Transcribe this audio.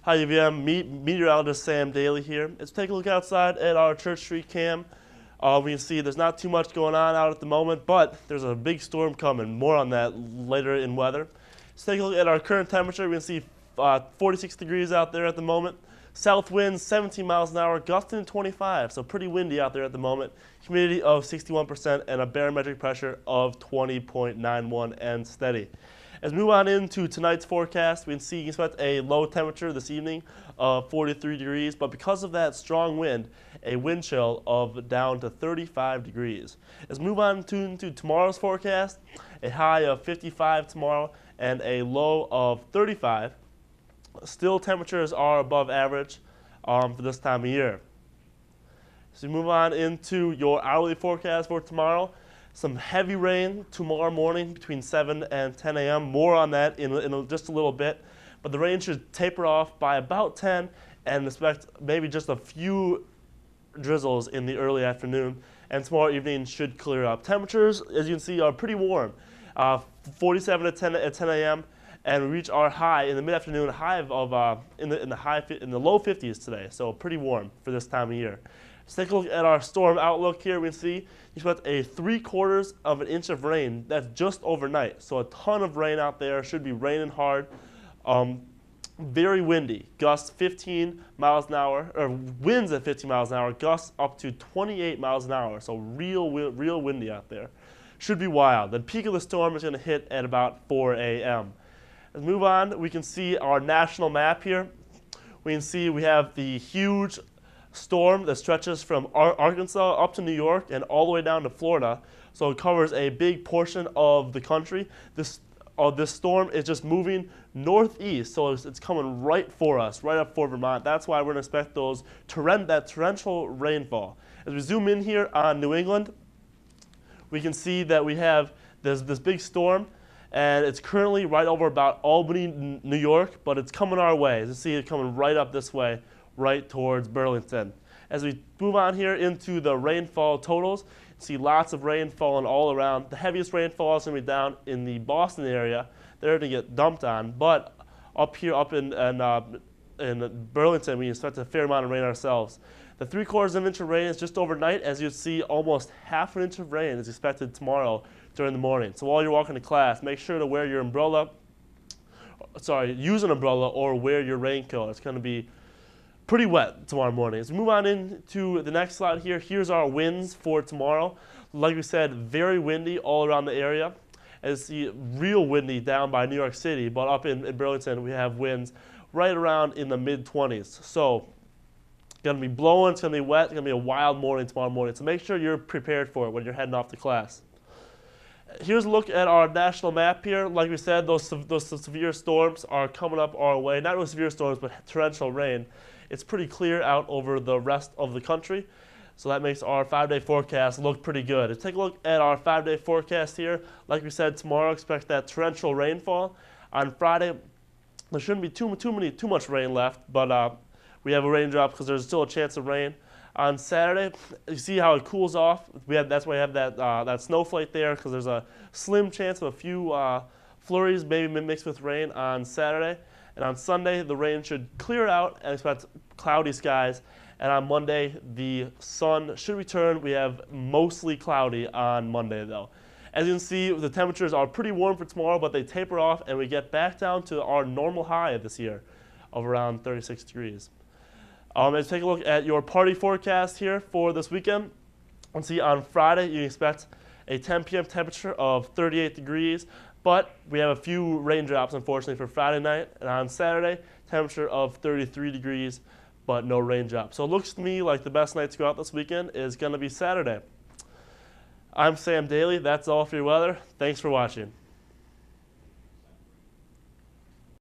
Hi UVM, meteorologist Sam Daly here. Let's take a look outside at our Church Street cam. We can see there's not too much going on out at the moment, but there's a big storm coming. More on that later in weather. Let's take a look at our current temperature. We can see 46 degrees out there at the moment. South winds 17 miles an hour, gusting to 25, so pretty windy out there at the moment. Humidity of 61% and a barometric pressure of 20.91 and steady. As we move on into tonight's forecast, we can expect a low temperature this evening of 43 degrees, but because of that strong wind, a wind chill of down to 35 degrees. As we move on to tomorrow's forecast, a high of 55 tomorrow and a low of 35. Still, temperatures are above average for this time of year. So we move on into your hourly forecast for tomorrow. Some heavy rain tomorrow morning between 7 and 10 a.m. More on that in just a little bit. But the rain should taper off by about 10 and expect maybe just a few drizzles in the early afternoon. And tomorrow evening should clear up. Temperatures, as you can see, are pretty warm. 47 at 10 a.m. And we reach our high in the mid-afternoon, high of in the low 50s today. So pretty warm for this time of year. Let's take a look at our storm outlook here. We can see you expect a 3/4 of an inch of rain. That's just overnight. So a ton of rain out there. Should be raining hard. Very windy. Gusts 15 miles an hour, or winds at 15 miles an hour. Gusts up to 28 miles an hour. So real windy out there. Should be wild. The peak of the storm is going to hit at about 4 a.m. As we move on, we can see our national map here. We can see we have the huge storm that stretches from Arkansas up to New York and all the way down to Florida. So it covers a big portion of the country. This storm is just moving northeast, so it's coming right for us, right up for Vermont. That's why we're going to expect that torrential rainfall. As we zoom in here on New England, we can see that we have this big storm, and it's currently right over about Albany, New York, but it's coming our way. As you see it coming right up this way, right towards Burlington. As we move on here into the rainfall totals, you see lots of rain falling all around. The heaviest rainfall is going to be down in the Boston area. They're going to get dumped on, but up here, up in Burlington, we expect a fair amount of rain ourselves. The 3/4 of an inch of rain is just overnight. As you see, almost half an inch of rain is expected tomorrow during the morning. So while you're walking to class, make sure to wear your umbrella. Use an umbrella or wear your raincoat. It's going to be pretty wet tomorrow morning. As we move on into the next slide here, here's our winds for tomorrow. Like we said, very windy all around the area. As you see, real windy down by New York City, but up in Burlington, we have winds right around in the mid-20s. So it's going to be blowing, it's going to be wet, it's going to be a wild morning tomorrow morning. So make sure you're prepared for it when you're heading off to class. Here's a look at our national map here. Like we said, those severe storms are coming up our way. Not really severe storms, but torrential rain. It's pretty clear out over the rest of the country. So that makes our 5-day forecast look pretty good. Let's take a look at our 5-day forecast here. Like we said, tomorrow expect that torrential rainfall. On Friday, there shouldn't be too much rain left, but we have a raindrop because there's still a chance of rain. On Saturday, you see how it cools off. That's why we have that snowflake there, because there's a slim chance of a few flurries, maybe mixed with rain on Saturday. And on Sunday, the rain should clear out and expect cloudy skies. And on Monday, the sun should return. We have mostly cloudy on Monday, though. As you can see, the temperatures are pretty warm for tomorrow, but they taper off, and we get back down to our normal high this year of around 36 degrees. Let's take a look at your party forecast here for this weekend. Let's see, on Friday, you expect a 10 p.m. temperature of 38 degrees, but we have a few raindrops, unfortunately, for Friday night. And on Saturday, temperature of 33 degrees, but no raindrops. So it looks to me like the best night to go out this weekend is going to be Saturday. I'm Sam Daly. That's all for your weather. Thanks for watching.